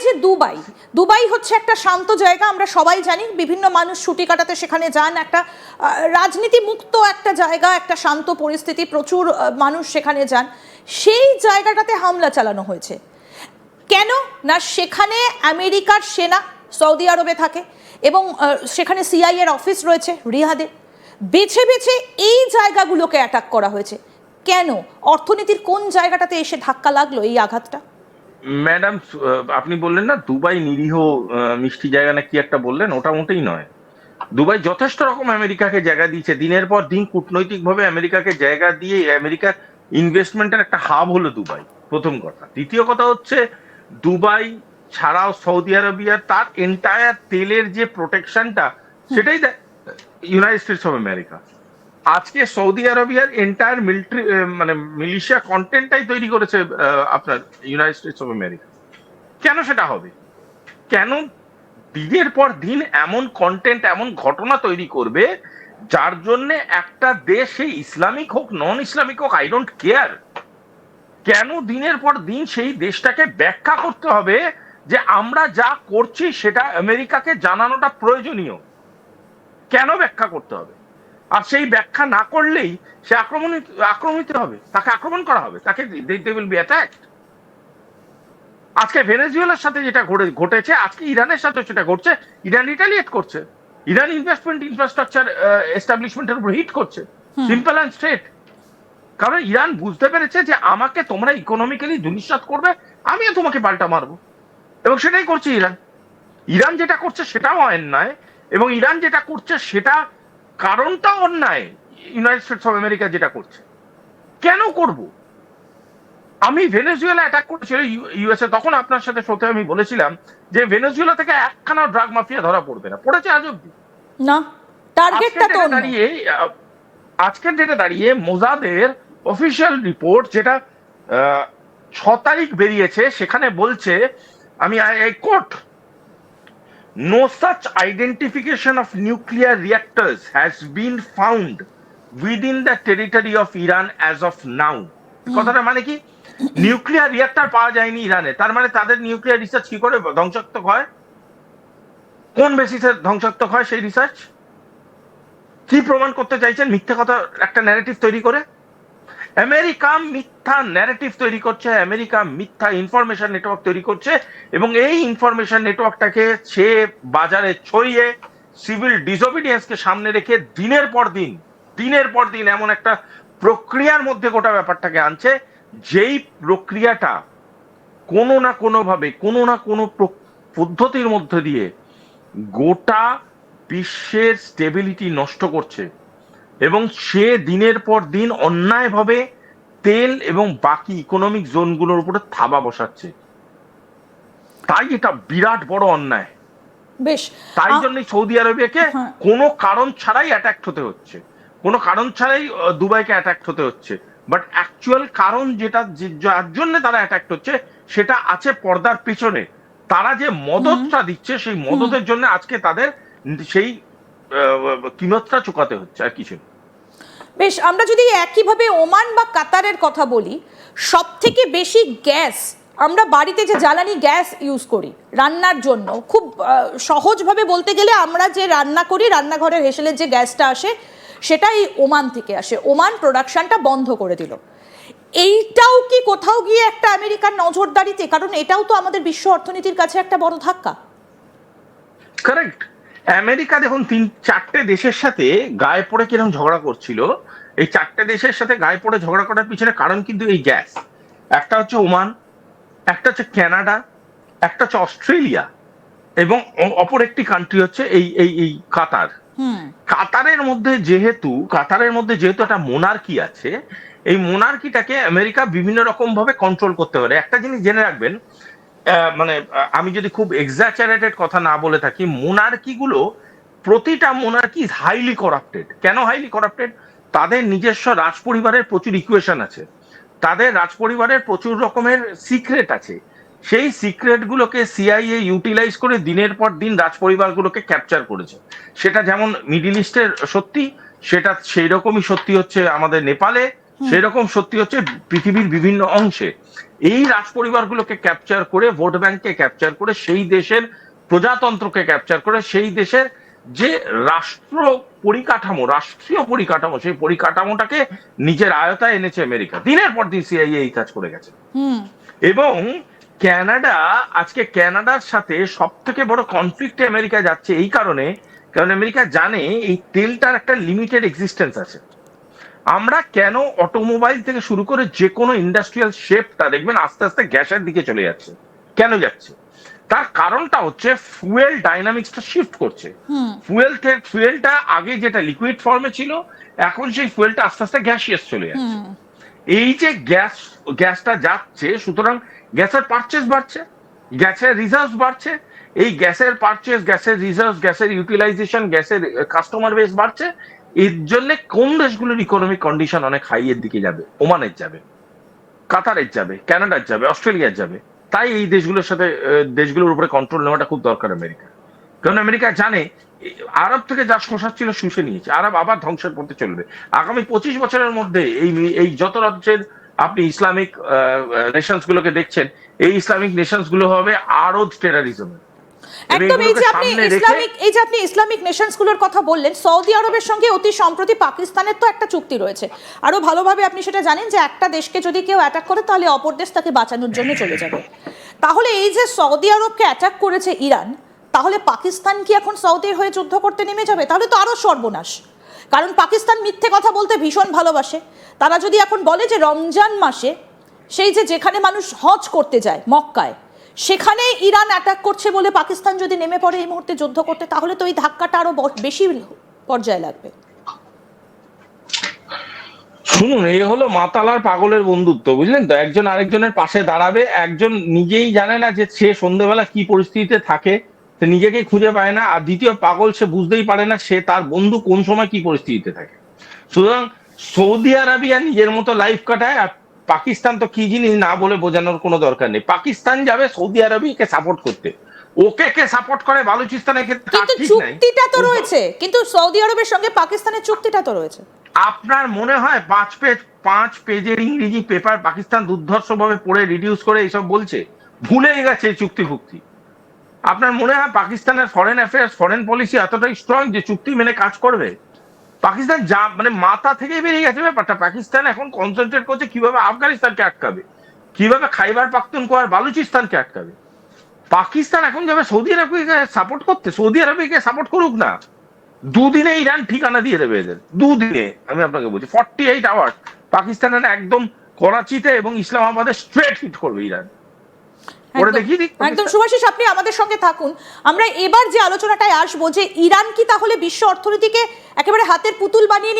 যে Dubai, Dubai হচ্ছে একটা শান্ত জায়গা, আমরা সবাই জানি, বিভিন্ন মানুষ ছুটি কাটাতে সেখানে যান, একটা রাজনীতি মুক্ত একটা জায়গা, একটা শান্ত পরিস্থিতি, প্রচুর মানুষ সেখানে যান। সেই জায়গাটাতে হামলা চালানো হয়েছে কেন? না সেখানে আমেরিকার সেনা সৌদি আরবে থাকে এবং সেখানে সিআইএ এর অফিস রয়েছে রিয়াদে। বেছে বেছে এই জায়গাগুলোকে অ্যাটাক করা হয়েছে কেন? অর্থনীতির কোন জায়গাটাতে এসে ধাক্কা লাগলো এই আঘাতটা? ম্যাডাম, আপনি বললেন না দুবাই নিরীহ মিষ্টি জায়গা না কি একটা বললেন, ওটা মোটেই নয়। দুবাই যথেষ্ট রকম আমেরিকাকে জায়গা দিয়েছে, দিনের পর দিন কূটনৈতিক ভাবে আমেরিকাকে জায়গা দিয়ে আমেরিকার ইনভেস্টমেন্টের একটা হাব হলো দুবাই, প্রথম কথা। দ্বিতীয় কথা হচ্ছে দুবাই ছাড়াও সৌদি আরবিয়া তার এন্টায়ার তেলের যে প্রোটেকশনটা, সেটাই ইউনাইটেড স্টেটস অফ আমেরিকা। আজকে সৌদি আরবিয়ার এন্টায়ার মিলিটারি মানে মিলিশিয়া কন্টেন্টটাই তৈরি করেছে আপনার ইউনাইটেড স্টেটস অফ আমেরিকা। কেন সেটা হবে? কেন দিনের পর দিন এমন কন্টেন্ট, এমন ঘটনা তৈরি করবে যার জন্য একটা দেশ, সেই ইসলামিক হোক নন ইসলামিক হোক, আই ডোন্ট কেয়ার, কেন দিনের পর দিন সেই দেশটাকে ব্যাখ্যা করতে হবে যে আমরা যা করছি সেটা আমেরিকাকে জানানোটা প্রয়োজনীয়? কেন ব্যাখ্যা করতে হবে? আর সেই ব্যাখ্যা না করলেই সে আক্রমণিত হবে, তাকে আক্রমণ করা হবে, তাকে দে উইল বি অ্যাটাকড। আজকে ভেনেজুয়েলার সাথে যেটা ঘটেছে, আজকে ইরানের সাথে সেটা ঘটছে। ইরান রিটালিয়েট করছে, ইরান ইনভেস্টমেন্ট ইনফ্রাস্ট্রাকচার এস্টাবলিশমেন্টের উপর হিট করছে, সিম্পল অ্যান্ড স্ট্রেট। কারণ ইরান বুঝতে পেরেছে যে আমাকে তোমরা ইকোনমিক্যালি ধূলিসাৎ করবে, আমিও তোমাকে পাল্টা মারবো, এবং সেটাই করছে ইরান। ইরান যেটা করছে সেটাও অন্যায়, এবং ইরান যেটা করছে সেটা কারণটাও অন্যায়। ইউনাইটেড স্টেটস অফ আমেরিকা যেটা করছে, কেন করব? আমি ভেনেজুয়েলা অ্যাটাক করেছিল ইউএসএ, তখন আপনার সাথে সত্যি আমি বলেছিলাম যে ভেনেজুয়েলা থেকে একখানা ড্রাগ মাফিয়া ধরা পড়বে না, পড়েছে আজ অব্দি না, টার্গেটটা তো দাঁড়িয়ে। আজকের ডেটে দাঁড়িয়ে মোজাদের অফিসিয়াল রিপোর্ট যেটা 6 তারিখ বেরিয়েছে, সেখানে বলছে, আমি coat, no such identification of nuclear reactors has been found within the territory of Iran as of now. কথাটা মানে কি? নিউক্লিয়ার রিঅ্যাক্টর পাওয়া যায়নি ইরানে, তার মানে তাদের নিউক্লিয়ার রিসার্চ কি করে ধ্বংসাত্মক হয়? কোন বেসিসে ধ্বংসাত্মক হয় সেই রিসার্চ? কি প্রমাণ করতে চাইছেন? মিথ্যা কথা, একটা ন্যারেটিভ তৈরি করে। আমেরিকা মিথ্যা ন্যারেটিভ তৈরি করছে, আমেরিকা মিথ্যা ইনফরমেশন নেটওয়ার্ক তৈরি করছে, এবং এই ইনফরমেশন নেটওয়ার্কটাকে সে বাজারে ছড়িয়ে সিভিল ডিসোবিডিয়েন্সকে সামনে রেখে দিনের পর দিন এমন একটা প্রক্রিয়ার মধ্যে গোটা ব্যাপারটাকে আনছে, যেই প্রক্রিয়াটা কোনো না কোনো ভাবে, কোনো না কোনো পদ্ধতির মধ্যে দিয়ে গোটা বিশ্বের স্টেবিলিটি নষ্ট করছে, এবং সে দিনের পর দিন অন্যায়ভাবে তেল এবং বাকি ইকোনমিক জোনগুলোর উপরে থাবা বসাচ্ছে। তাই এটা বিরাট বড় অন্যায়। বেশ, তাই জন্যই সৌদি আরবিয়াকে কোনো কারণ ছাড়াই অ্যাটাক হতে হচ্ছে, কোনো কারণ ছাড়াই দুবাইকে অ্যাটাক হতে হচ্ছে। বাট অ্যাকচুয়াল কারণ যেটা, যার জন্য তারা অ্যাটাক হচ্ছে, সেটা আছে পর্দার পিছনে। তারা যে মদতটা দিচ্ছে, সেই মদতের জন্য আজকে তাদের সেই কিমতটা চুকাতে হচ্ছে, আর কিছু। বেশ, আমরা যদি একইভাবে ওমান বা কাতারের কথা বলি, সব থেকে বেশি গ্যাস আমরা বাড়িতে যে জ্বালানি গ্যাস ইউজ করি রান্নার জন্য, খুব সহজভাবে বলতে গেলে আমরা যে রান্না করি, রান্নাঘরের হেসেলের যে গ্যাসটা আসে সেটাই ওমান থেকে আসে। ওমান প্রোডাকশনটা বন্ধ করে দিল। এইটাও কি কোথাও গিয়ে একটা আমেরিকার নজরদারিতে? কারণ এটাও তো আমাদের বিশ্ব অর্থনীতির কাছে একটা বড় ধাক্কা। কারেক্ট। আমেরিকা দেখুন 3-4টে দেশের সাথে গায়ে পড়ে কিরকম ঝগড়া করছিল, এই 4টে দেশের সাথে গায়ে পড়ে ঝগড়া করার পিছনে কারণ কিন্তু এই গ্যাস। একটা হচ্ছে ওমান, একটা হচ্ছে কানাডা, একটা হচ্ছে অস্ট্রেলিয়া, এবং অপর একটি কান্ট্রি হচ্ছে এই এই এই কাতার। কাতারের মধ্যে যেহেতু একটা মোনার্কি আছে, এই মোনার্কিটাকে আমেরিকা বিভিন্ন রকম ভাবে কন্ট্রোল করতে পারে। একটা জিনিস জেনে রাখবেন, মানে আমি যদি খুব এক্সাজারেটেড কথা না বলে থাকি, মোনার্কি গুলো, প্রতিটা মোনার্কি হাইলি করাপ্টেড। কেন হাইলি করাপ্টেড? তাদের নিজস্ব রাজপরিবারের প্রচুর ইকুয়েশন আছে, তাদের রাজপরিবারের প্রচুর রকমের সিক্রেট আছে। সেই সিক্রেট গুলোকে সিআইএ ইউটিলাইজ করে দিনের পর দিন রাজপরিবারগুলোকে ক্যাপচার করেছে। সেটা যেমন মিডিল ইস্টের সত্যি, সেটা সেই রকমই সত্যি হচ্ছে আমাদের নেপালে, সেই রকম সত্যি হচ্ছে পৃথিবীর বিভিন্ন অংশে। এই রাজ পরিবারগুলোকে ক্যাপচার করে, ভোট ব্যাংককে ক্যাপচার করে, সেই দেশের প্রজাতন্ত্রকে ক্যাপচার করে, সেই দেশের যে রাষ্ট্রীয় পরিকাঠামো, সেই পরিকাঠামোটাকে নিজের আয়তায় এনেছে আমেরিকা। দিনের পর দিন সিআইএ এই কাজ করে গেছে। এবং কানাডার সাথে সব থেকে বড় কনফ্লিক্টে আমেরিকা যাচ্ছে এই কারণে, কারণ আমেরিকা জানে এই তেলটার একটা লিমিটেড এক্সিস্টেন্স আছে। আমরা কেন অটোমোবাইল থেকে শুরু করে যে কোনো ইন্ডাস্ট্রিয়াল শেপটা দেখবেন আস্তে আস্তে গ্যাসের দিকে চলে যাচ্ছে, কেন যাচ্ছে? তার কারণটা হচ্ছে ফুয়েল ডাইনামিক্সটা শিফট করছে। ফুয়েলটা আগে যেটা লিকুইড ফর্মে ছিল, এখন সেই ফুয়েলটা আস্তে আস্তে গ্যাসিয়াস চলে যাচ্ছে। এই যে গ্যাসটা যাচ্ছে, সুতরাং গ্যাসের পারচেজ বাড়ছে, গ্যাসের রিজার্ভ বাড়ছে। এই গ্যাসের পারচেজ, গ্যাসের রিজার্ভ, গ্যাসের ইউটিলাইজেশন, গ্যাসের কাস্টমার বেস বাড়ছে। এর জন্য কোন দেশগুলোর ইকোনমিক কন্ডিশন অনেক হাইয়ের দিকে যাবে? ওমানের যাবে, কাতারের যাবে, কানাডার যাবে, অস্ট্রেলিয়ার যাবে। তাই এই দেশগুলোর উপরে কন্ট্রোল নেওয়াটা খুব দরকার আমেরিকা। কারণ আমেরিকা জানে আরব থেকে যা শোষাচ্ছিল শুষে নিয়েছে, আরব আবার ধ্বংসের পথে চলবে। আগামী 25 বছরের মধ্যে এই যত রাজ্যের আপনি ইসলামিক নেশনস গুলোকে দেখছেন, এই ইসলামিক নেশনস গুলো হবে আরব টেরারিজম। একদম। এই যে আপনি ইসলামিক নেশনস গুলোর কথা বললেন, সৌদি আরবের সঙ্গে অতি সম্প্রতি পাকিস্তানের তো একটা চুক্তি রয়েছে। আরো ভালোভাবে আপনি সেটা জানেন যে একটা দেশকে যদি কেউ অ্যাটাক করে তাহলে অপর দেশ তাকে বাঁচানোর জন্য চলে যাবে। তাহলে এই যে সৌদি আরবকে অ্যাটাক করেছে ইরান, তাহলে পাকিস্তান কি এখন সৌদির হয়ে যুদ্ধ করতে নেমে যাবে? তাহলে তো আরো সর্বনাশ। কারণ পাকিস্তান মিথ্যে কথা বলতে ভীষণ ভালোবাসে। তারা যদি এখন বলে যে রমজান মাসে সেই যেখানে মানুষ হজ করতে যায় মক্কায়, সেখানে ইরান অ্যাটাক করছে বলে পাকিস্তান যদি নেমে পড়ে এই মুহূর্তে যুদ্ধ করতে, তাহলে তো এই ধাক্কাটা আরো বেশি পর্যায়ে লাগবে। শুনুন, এই হলো মাতালার পাগলের বন্ধুত্ব, বুঝলেন তো? একজন আরেকজনের পাশে দাঁড়াবে, একজন নিজেই জানে না যে সে সন্ধ্যেবেলা কি পরিস্থিতিতে থাকে, সে নিজেকে খুঁজে পায় না। আর দ্বিতীয় পাগল, সে বুঝতেই পারে না সে তার বন্ধু কোন সময় কি পরিস্থিতিতে থাকে। সুতরাং সৌদি আরবিয়া নিজের মতো লাইফ কাটায়, আর পাকিস্তান তো কি জিনিস না বলে বোঝানোর কোনো দরকার নেই। পাকিস্তান যাবে সৌদি আরবিয়াকে সাপোর্ট করতে, ওকে কে সাপোর্ট করে বালুচিস্তানের ক্ষেত্রে কিন্তু চুক্তিটা তো রয়েছে, কিন্তু সৌদি আরবের সঙ্গে পাকিস্তানের চুক্তিটা তো রয়েছে। আপনার মনে হয় 5 পেজের ইংরেজি পেপার পাকিস্তান দুর্ধর্ষভাবে পড়ে রিডিউস করে এইসব বলছে? ভুলে গেছে চুক্তি ফুক্তি। আপনার মনে হয় পাকিস্তানের ফরেন অ্যাফেয়ার্স, ফরেন পলিসি এতটাই স্ট্রং যে চুক্তি মেনে কাজ করবে? পাকিস্তান যা মাথা থেকে বেরিয়ে গেছে ব্যাপারটা। পাকিস্তান এখন কনসেন্ট্রেট করছে কিভাবে আফগানিস্তানকে আটকাবে, কিভাবে খাইবার পাখতুনখোয়া আর বালুচিস্তানকে আটকাবে। পাকিস্তান এখন যাবে সৌদি আরবকে সাপোর্ট করতে। সৌদি আরবকে সাপোর্ট করুক না, দুদিনে ইরান ঠিকানা দিয়ে দেবে এদের। দুদিনে, আমি আপনাকে বলছি 48 আওয়ার্স পাকিস্তানের একদম করাচিতে এবং ইসলামাবাদে স্ট্রেট হিট করবে ইরান। ওরা দেখিয়ে দিক। একদম। শুভাশিস, আপনি আমাদের সঙ্গে থাকুন। আমরা এবার যে আলোচনাটায় আসবো যে ইরান কি তাহলে বিশ্ব অর্থনীতিকে একেবারে হাতের পুতুল বানিয়ে নিয়ে